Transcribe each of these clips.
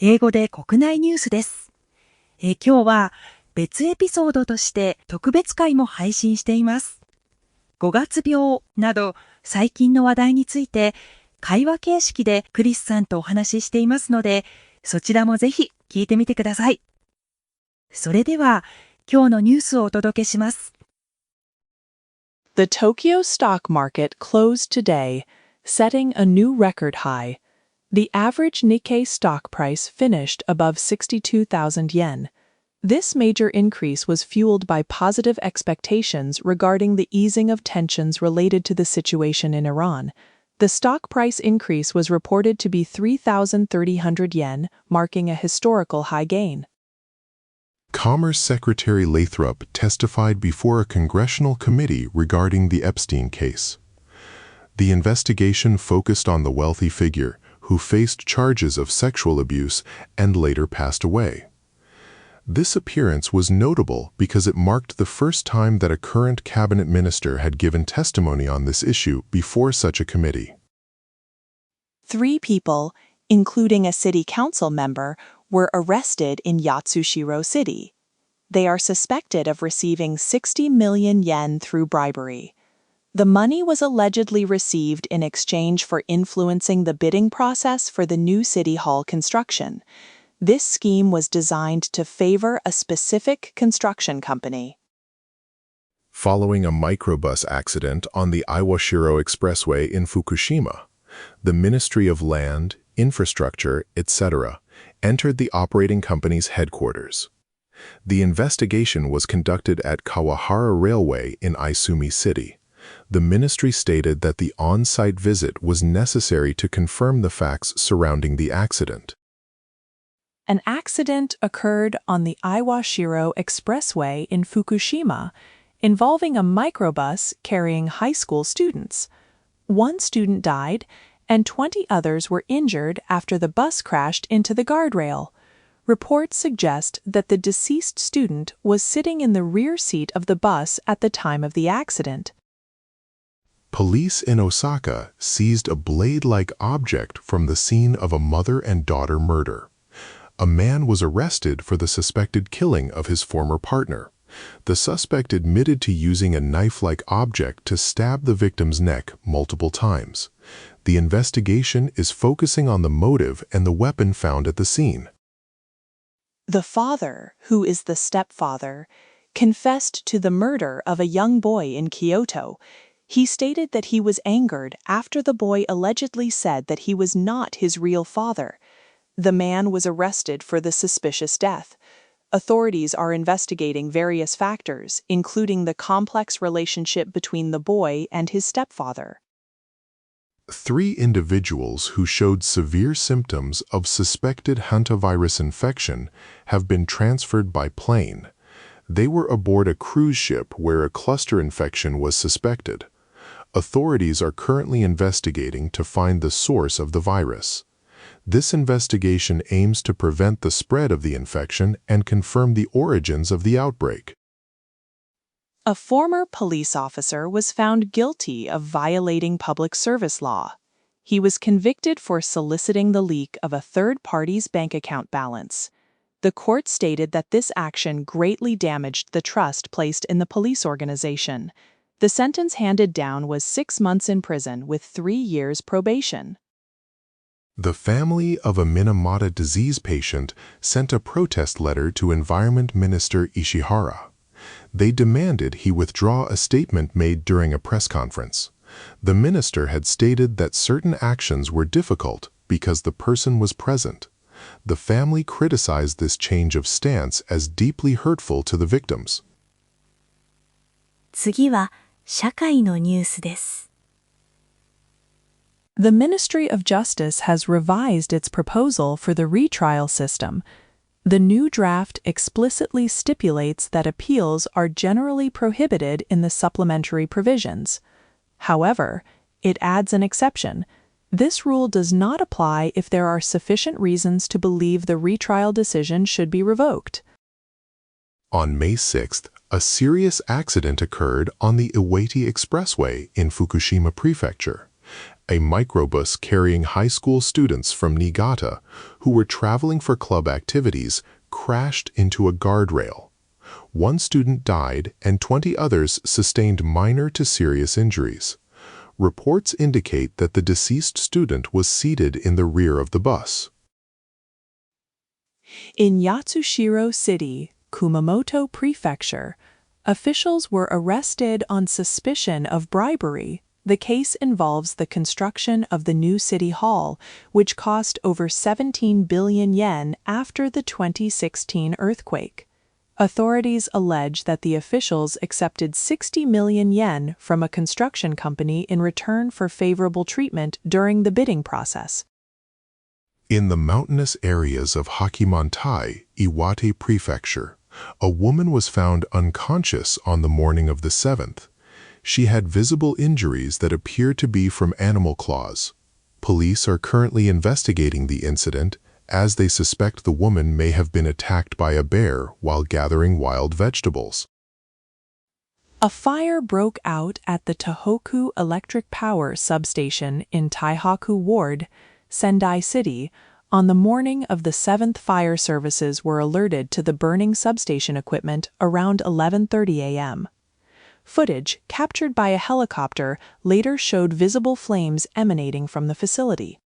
英語で国内ニュースです。今日は別エピソードとして特別会も配信しています。5月病など最近の話題について会話形式でクリスさんとお話ししていますので、そちらもぜひ聞いてみてください。それでは今日のニュースをお届けします。The Tokyo stock market closed today, setting a new record high. The average Nikkei stock price finished above 62,000 yen. This major increase was fueled by positive expectations regarding the easing of tensions related to the situation in Iran. The stock price increase was reported to be 3,300 yen, marking a historical high gain. Commerce Secretary Lathrop testified before a congressional committee regarding the Epstein case. The investigation focused on the wealthy figure who faced charges of sexual abuse and later passed away. This appearance was notable because it marked the first time that a current cabinet minister had given testimony on this issue before such a committee. 3 people, including a city council member, were arrested in Yatsushiro City. They are suspected of receiving 60 million yen through bribery. The money was allegedly received in exchange for influencing the bidding process for the new city hall construction. This scheme was designed to favor a specific construction company. Following a microbus accident on the Iwashiro Expressway in Fukushima, the Ministry of Land, Infrastructure, etc., entered the operating company's headquarters. The investigation was conducted at Kawahara Railway in Aizumi City. The ministry stated that the on-site visit was necessary to confirm the facts surrounding the accident. An accident occurred on the Iwashiro Expressway in Fukushima, involving a microbus carrying high school students. 1 student died, and 20 others were injured after the bus crashed into the guardrail. Reports suggest that the deceased student was sitting in the rear seat of the bus at the time of the accident. Police in Osaka seized a blade-like object from the scene of a mother and daughter murder. A man was arrested for the suspected killing of his former partner. The suspect admitted to using a knife-like object to stab the victim's neck multiple times. The investigation is focusing on the motive and the weapon found at the scene. The father, who is the stepfather, confessed to the murder of a young boy in Kyoto. He stated that he was angered after the boy allegedly said that he was not his real father. The man was arrested for the suspicious death. Authorities are investigating various factors, including the complex relationship between the boy and his stepfather. 3 individuals who showed severe symptoms of suspected hantavirus infection have been transferred by plane. They were aboard a cruise ship where a cluster infection was suspected. Authorities are currently investigating to find the source of the virus. This investigation aims to prevent the spread of the infection and confirm the origins of the outbreak. A former police officer was found guilty of violating public service law. He was convicted for soliciting the leak of a third party's bank account balance. The court stated that this action greatly damaged the trust placed in the police organization. The sentence handed down was 6 months in prison with 3 years probation. The family of a Minamata disease patient sent a protest letter to Environment Minister Ishihara. They demanded he withdraw a statement made during a press conference. The minister had stated that certain actions were difficult because the person was present. The family criticized this change of stance as deeply hurtful to the victims. 次は社会のニュースです。The Ministry of Justice has revised its proposal for the retrial system. The new draft explicitly stipulates that appeals are generally prohibited in the supplementary provisions. However, it adds an exception. This rule does not apply if there are sufficient reasons to believe the retrial decision should be revoked. On May 6th, a serious accident occurred on the Iwate Expressway in Fukushima Prefecture. A microbus carrying high school students from Niigata who were traveling for club activities crashed into a guardrail. One student died and 20 others sustained minor to serious injuries. Reports indicate that the deceased student was seated in the rear of the bus. In Yatsushiro City, Kumamoto Prefecture, officials were arrested on suspicion of bribery. The case involves the construction of the new city hall, which cost over 17 billion yen after the 2016 earthquake. Authorities allege that the officials accepted 60 million yen from a construction company in return for favorable treatment during the bidding process. In the mountainous areas of Hakimantai, Iwate Prefecture, a woman was found unconscious on the morning of the 7th. She had visible injuries that appear to be from animal claws. Police are currently investigating the incident, as they suspect the woman may have been attacked by a bear while gathering wild vegetables. A fire broke out at the Tohoku Electric Power Substation in Taihaku Ward, Sendai City. On the morning of the 7th, fire services were alerted to the burning substation equipment around 11:30 a.m. Footage captured by a helicopter later showed visible flames emanating from the facility.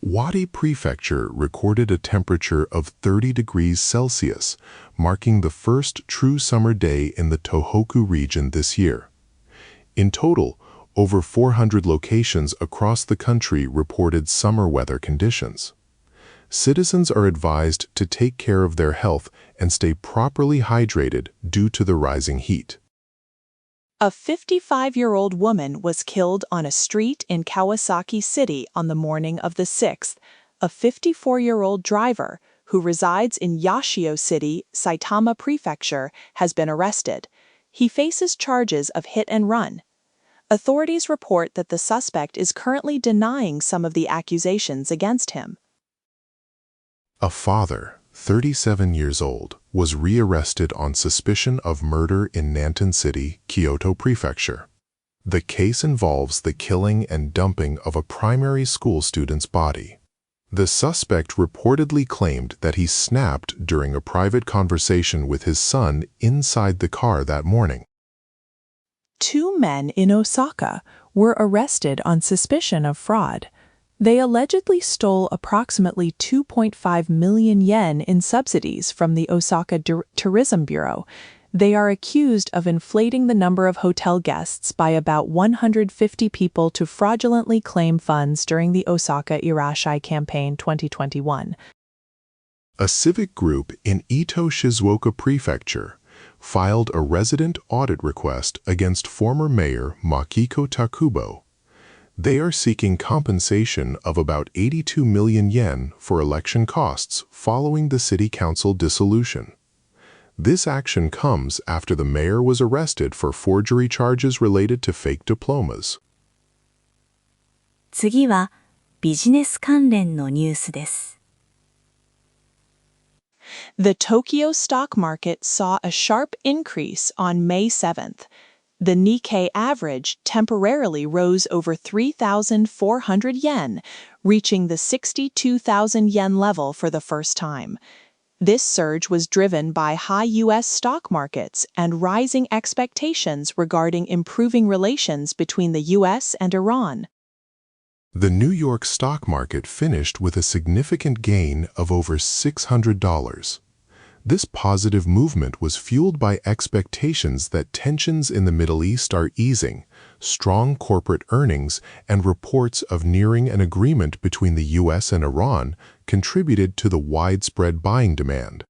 Wadi Prefecture recorded a temperature of 30 degrees Celsius, marking the first true summer day in the Tohoku region this year. In total, over 400 locations across the country reported summer weather conditions. Citizens are advised to take care of their health and stay properly hydrated due to the rising heat. A 55-year-old woman was killed on a street in Kawasaki City on the morning of the 6th. A 54-year-old driver, who resides in Yashio City, Saitama Prefecture, has been arrested. He faces charges of hit and run. Authorities report that the suspect is currently denying some of the accusations against him. A father, 37 years old, was rearrested on suspicion of murder in Nanton City, Kyoto Prefecture. The case involves the killing and dumping of a primary school student's body. The suspect reportedly claimed that he snapped during a private conversation with his son inside the car that morning. 2 men in Osaka were arrested on suspicion of fraud. They allegedly stole approximately 2.5 million yen in subsidies from the Osaka Tourism Bureau. They are accused of inflating the number of hotel guests by about 150 people to fraudulently claim funds during the Osaka Irashai Campaign 2021. A civic group in Ito Shizuoka Prefecture filed a resident audit request against former mayor Makiko Takubo. They are seeking compensation of about 82 million yen for election costs following the city council dissolution. This action comes after the mayor was arrested for forgery charges related to fake diplomas. 次はビジネス関連のニュースです。The Tokyo stock market saw a sharp increase on May 7th. The Nikkei average temporarily rose over 3,400 yen, reaching the 62,000 yen level for the first time. This surge was driven by high U.S. stock markets and rising expectations regarding improving relations between the U.S. and Iran. The New York stock market finished with a significant gain of over $600. This positive movement was fueled by expectations that tensions in the Middle East are easing, strong corporate earnings, and reports of nearing an agreement between the U.S. and Iran contributed to the widespread buying demand.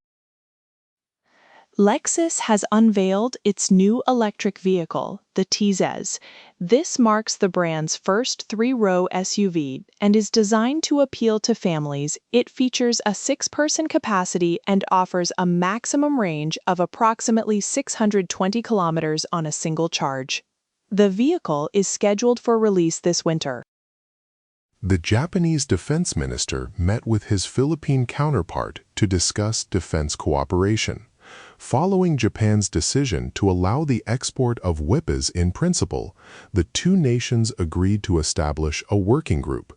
Lexus has unveiled its new electric vehicle, the TZ. This marks the brand's first 3-row SUV and is designed to appeal to families. It features a 6-person capacity and offers a maximum range of approximately 620 kilometers on a single charge. The vehicle is scheduled for release this winter. The Japanese defense minister met with his Philippine counterpart to discuss defense cooperation. Following Japan's decision to allow the export of whippets in principle, the two nations agreed to establish a working group.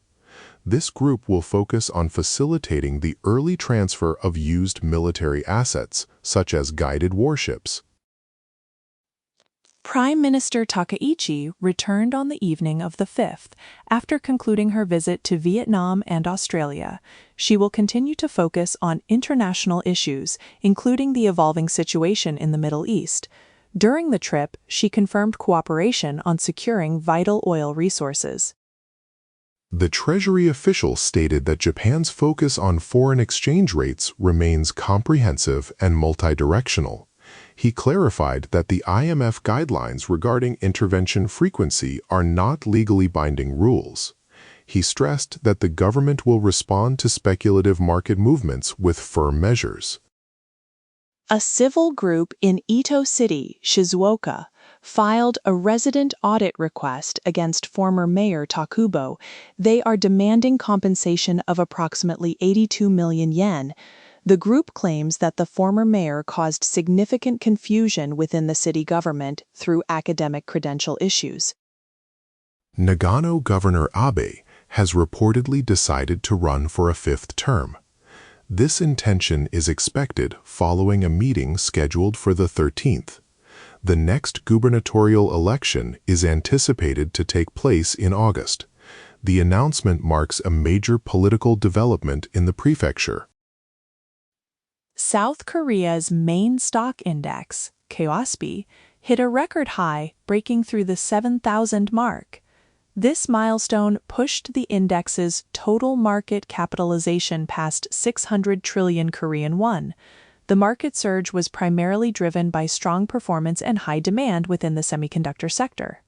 This group will focus on facilitating the early transfer of used military assets, such as guided warships. Prime Minister Takaichi returned on the evening of the 5th after concluding her visit to Vietnam and Australia. She will continue to focus on international issues, including the evolving situation in the Middle East. During the trip, she confirmed cooperation on securing vital oil resources. The Treasury official stated that Japan's focus on foreign exchange rates remains comprehensive and multidirectional. He clarified that the IMF guidelines regarding intervention frequency are not legally binding rules. He stressed that the government will respond to speculative market movements with firm measures. A civil group in Ito City, Shizuoka, filed a resident audit request against former Mayor Takubo. They are demanding compensation of approximately 82 million yen. The group claims that the former mayor caused significant confusion within the city government through academic credential issues. Nagano Governor Abe has reportedly decided to run for a fifth term. This intention is expected following a meeting scheduled for the 13th. The next gubernatorial election is anticipated to take place in August. The announcement marks a major political development in the prefecture. South Korea's main stock index, KOSPI, hit a record high, breaking through the 7,000 mark. This milestone pushed the index's total market capitalization past 600 trillion Korean won. The market surge was primarily driven by strong performance and high demand within the semiconductor sector.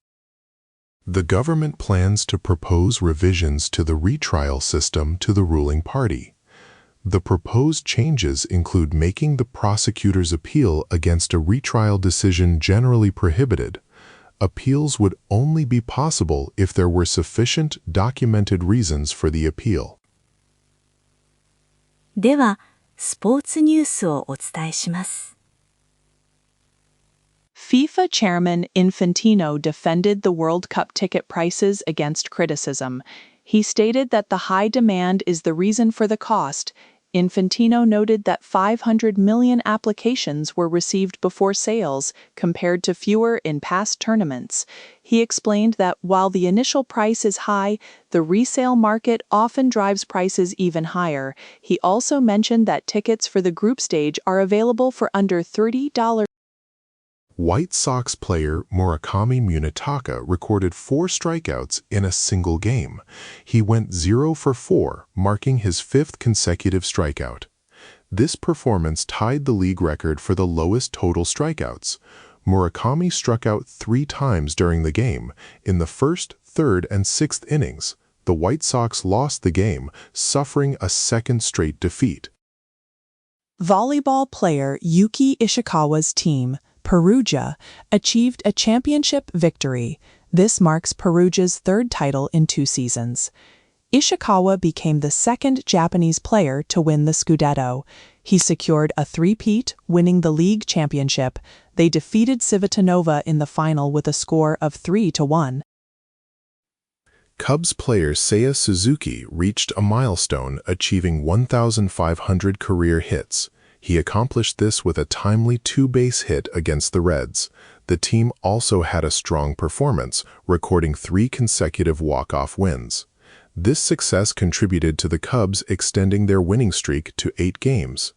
The government plans to propose revisions to the retrial system to the ruling party. The proposed changes include making the prosecutor's appeal against a retrial decision generally prohibited. Appeals would only be possible if there were sufficient documented reasons for the appeal. では、スポーツニュースをお伝えします。FIFA chairman Infantino defended the World Cup ticket prices against criticism. He stated that the high demand is the reason for the cost. Infantino noted that 500 million applications were received before sales, compared to fewer in past tournaments. He explained that while the initial price is high, the resale market often drives prices even higher. He also mentioned that tickets for the group stage are available for under $30. White Sox player Murakami Munetaka recorded 4 strikeouts in a single game. He went 0 for 4, marking his 5th consecutive strikeout. This performance tied the league record for the lowest total strikeouts. Murakami struck out 3 times during the game, in the 1st, 3rd, and 6th innings. The White Sox lost the game, suffering a 2nd straight defeat. Volleyball player Yuki Ishikawa's team, Perugia, achieved a championship victory. This marks Perugia's 3rd title in 2 seasons. Ishikawa became the 2nd Japanese player to win the Scudetto. He secured a three-peat, winning the league championship. They defeated Civitanova in the final with a score of 3-1. Cubs player Seiya Suzuki reached a milestone, achieving 1,500 career hits. He accomplished this with a timely 2-base hit against the Reds. The team also had a strong performance, recording 3 consecutive walk-off wins. This success contributed to the Cubs extending their winning streak to 8 games.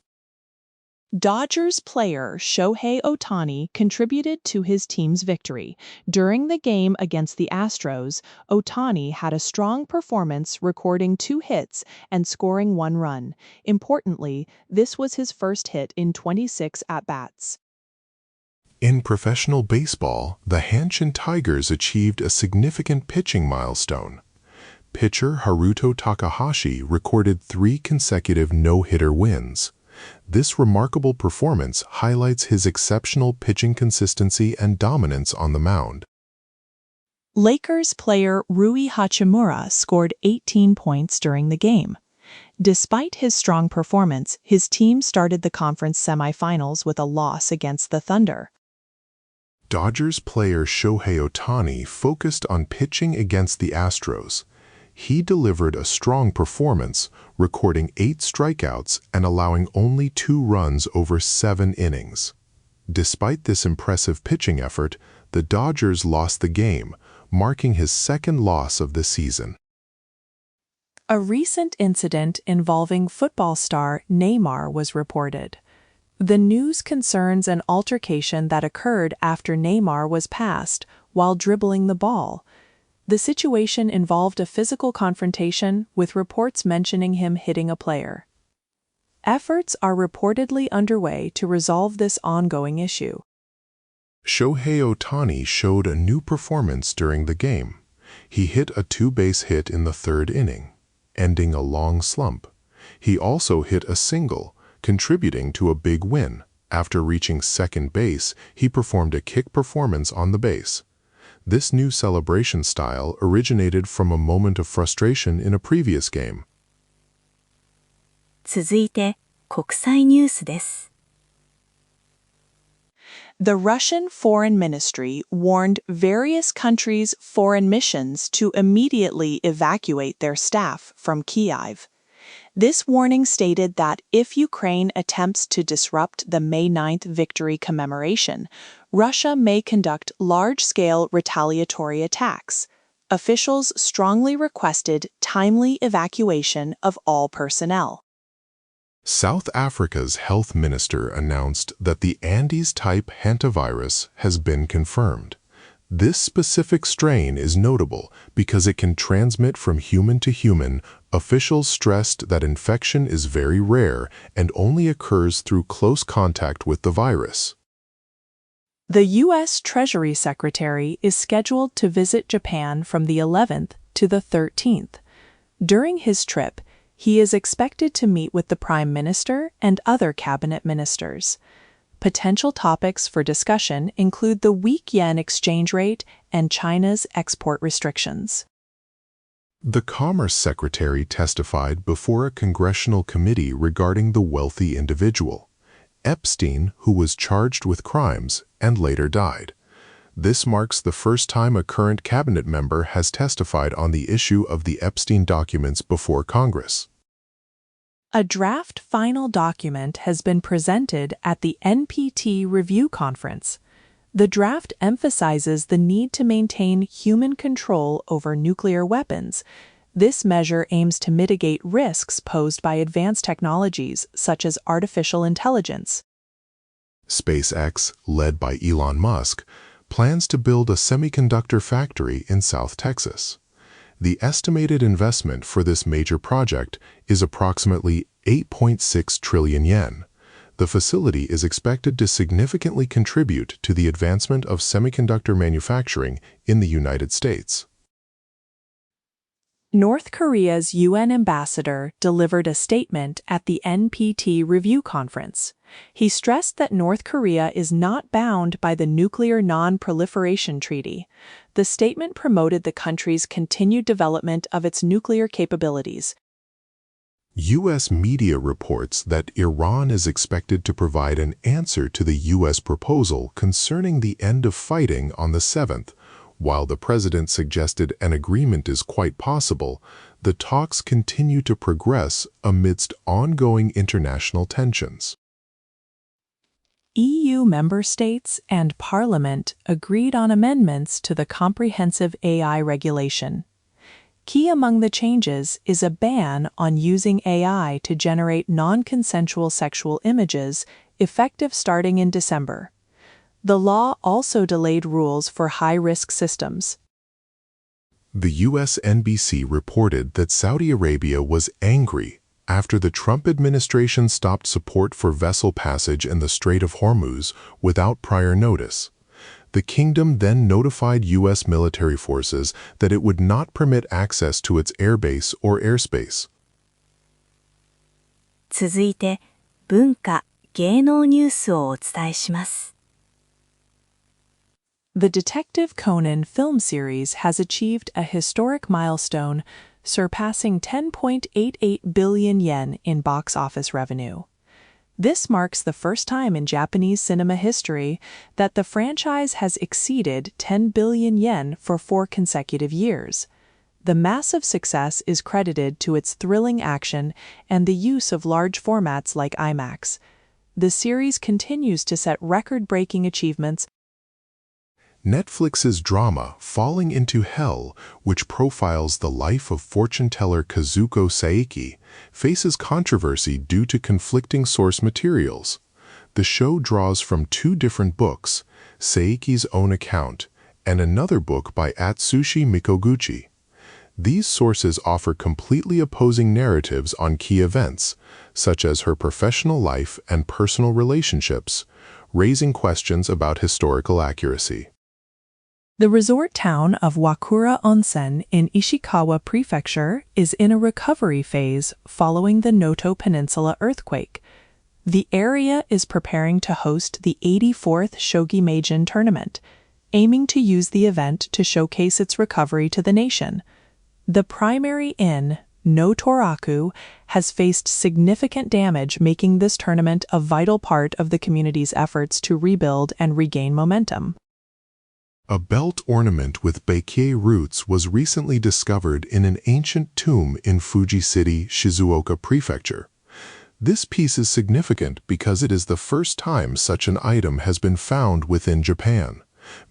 Dodgers player Shohei Ohtani contributed to his team's victory. During the game against the Astros, Ohtani had a strong performance, recording 2 hits and scoring 1 run. Importantly, this was his first hit in 26 at-bats. In professional baseball, the Hanshin Tigers achieved a significant pitching milestone. Pitcher Haruto Takahashi recorded 3 consecutive no-hitter wins. This remarkable performance highlights his exceptional pitching consistency and dominance on the mound. Lakers player Rui Hachimura scored 18 points during the game. Despite his strong performance, his team started the conference semifinals with a loss against the Thunder. Dodgers player Shohei Ohtani focused on pitching against the Astros. He delivered a strong performance, recording 8 strikeouts and allowing only 2 runs over 7 innings. Despite this impressive pitching effort, the Dodgers lost the game, marking his second loss of the season. A recent incident involving football star Neymar was reported. The news concerns an altercation that occurred after Neymar was passed while dribbling the ball. The situation involved a physical confrontation, with reports mentioning him hitting a player. Efforts are reportedly underway to resolve this ongoing issue. Shohei Ohtani showed a new performance during the game. He hit a 2-base hit in the 3rd inning, ending a long slump. He also hit a single, contributing to a big win. After reaching second base, he performed a kick performance on the base. This new celebration style originated from a moment of frustration in a previous game. 続いて、国際ニュースです。The Russian Foreign Ministry warned various countries' foreign missions to immediately evacuate their staff from Kyiv. This warning stated that if Ukraine attempts to disrupt the May 9th victory commemoration, Russia may conduct large-scale retaliatory attacks. Officials strongly requested timely evacuation of all personnel. South Africa's health minister announced that the Andes-type hantavirus has been confirmed. This specific strain is notable because it can transmit from human to human. Officials stressed that infection is very rare and only occurs through close contact with the virus. The U.S. Treasury Secretary is scheduled to visit Japan from the 11th to the 13th. During his trip, he is expected to meet with the Prime Minister and other cabinet ministers. Potential topics for discussion include the weak yen exchange rate and China's export restrictions. The Commerce Secretary testified before a congressional committee regarding the wealthy individual, Epstein, who was charged with crimes and later died. This marks the first time a current cabinet member has testified on the issue of the Epstein documents before Congress. A draft final document has been presented at the NPT review conference. The draft emphasizes the need to maintain human control over nuclear weapons. This measure aims to mitigate risks posed by advanced technologies such as artificial intelligence. SpaceX, led by Elon Musk, plans to build a semiconductor factory in South Texas. The estimated investment for this major project is approximately 8.6 trillion yen. The facility is expected to significantly contribute to the advancement of semiconductor manufacturing in the United States. North Korea's UN ambassador delivered a statement at the NPT review conference. He stressed that North Korea is not bound by the Nuclear Non-Proliferation Treaty. The statement promoted the country's continued development of its nuclear capabilities. U.S. media reports that Iran is expected to provide an answer to the U.S. proposal concerning the end of fighting on the 7th. While the president suggested an agreement is quite possible, the talks continue to progress amidst ongoing international tensions. EU member states and Parliament agreed on amendments to the Comprehensive AI Regulation. Key among the changes is a ban on using AI to generate non-consensual sexual images, effective starting in December. The law also delayed rules for high-risk systems. The U.S. NBC reported that Saudi Arabia was angry after the Trump administration stopped support for vessel passage in the Strait of Hormuz without prior notice. The kingdom then notified U.S. military forces that it would not permit access to its airbase or airspace. 続いて、文化・芸能ニュースをお伝えします。The Detective Conan film series has achieved a historic milestone, surpassing 10.88 billion yen in box office revenue. This marks the first time in Japanese cinema history that the franchise has exceeded 10 billion yen for 4 consecutive years. The massive success is credited to its thrilling action and the use of large formats like IMAX. The series continues to set record-breaking achievements. Netflix's drama Falling into Hell, which profiles the life of fortune teller Kazuko Saeki, faces controversy due to conflicting source materials. The show draws from 2 different books, Saeki's own account, and another book by Atsushi Mikoguchi. These sources offer completely opposing narratives on key events, such as her professional life and personal relationships, raising questions about historical accuracy. The resort town of Wakura Onsen in Ishikawa Prefecture is in a recovery phase following the Noto Peninsula earthquake. The area is preparing to host the 84th Shogi Meijin tournament, aiming to use the event to showcase its recovery to the nation. The primary inn, No Toraku, has faced significant damage, making this tournament a vital part of the community's efforts to rebuild and regain momentum. A belt ornament with Baekye roots was recently discovered in an ancient tomb in Fuji City, Shizuoka Prefecture. This piece is significant because it is the first time such an item has been found within Japan.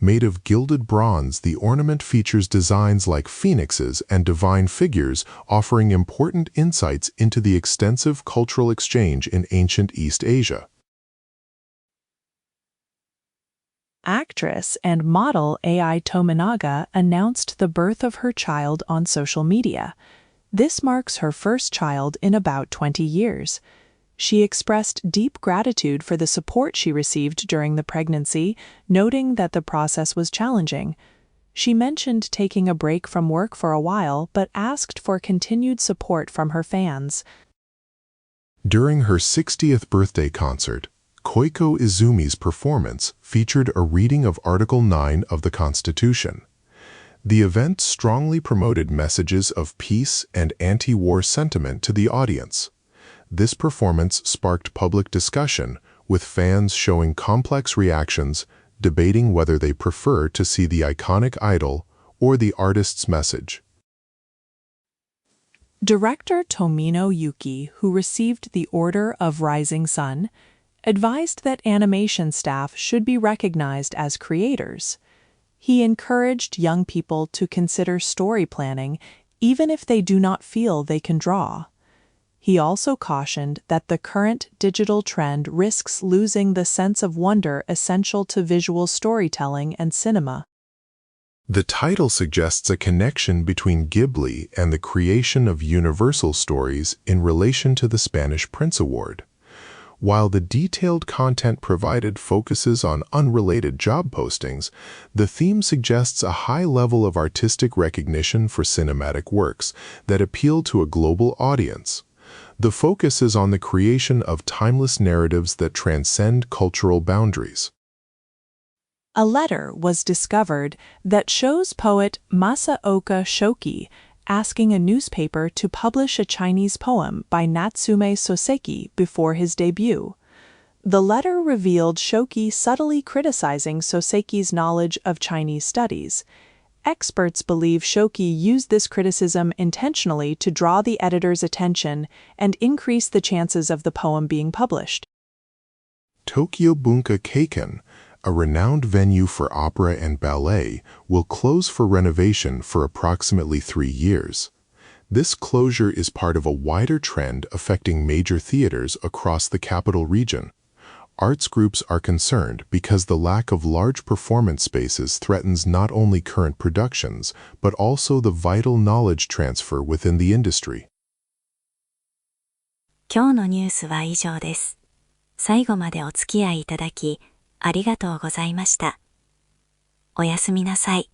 Made of gilded bronze, the ornament features designs like phoenixes and divine figures, offering important insights into the extensive cultural exchange in ancient East Asia. Actress and model Ai Tominaga announced the birth of her child on social media. This marks her first child in about 20 years. She expressed deep gratitude for the support she received during the pregnancy, noting that the process was challenging. She mentioned taking a break from work for a while, but asked for continued support from her fans. During her 60th birthday concert, Koiko Izumi's performance featured a reading of Article 9 of the Constitution. The event strongly promoted messages of peace and anti-war sentiment to the audience. This performance sparked public discussion, with fans showing complex reactions, debating whether they prefer to see the iconic idol or the artist's message. Director Tomino Yuki, who received the Order of Rising Sun, advised that animation staff should be recognized as creators. He encouraged young people to consider story planning even if they do not feel they can draw. He also cautioned that the current digital trend risks losing the sense of wonder essential to visual storytelling and cinema. The title suggests a connection between Ghibli and the creation of Universal stories in relation to the Spanish Prince Award. While the detailed content provided focuses on unrelated job postings, the theme suggests a high level of artistic recognition for cinematic works that appeal to a global audience. The focus is on the creation of timeless narratives that transcend cultural boundaries. A letter was discovered that shows poet Masaoka Shoki asking a newspaper to publish a Chinese poem by Natsume Soseki before his debut. The letter revealed Shoki subtly criticizing Soseki's knowledge of Chinese studies. Experts believe Shoki used this criticism intentionally to draw the editor's attention and increase the chances of the poem being published. Tokyo Bunka Keiken, a renowned venue for opera and ballet, will close for renovation for approximately 3 years. This closure is part of a wider trend affecting major theaters across the capital region. Arts groups are concerned because the lack of large performance spaces threatens not only current productions, but also the vital knowledge transfer within the industry. 今日のニュースは以上です。最後までお付き合いいただき、ありがとうございました。おやすみなさい。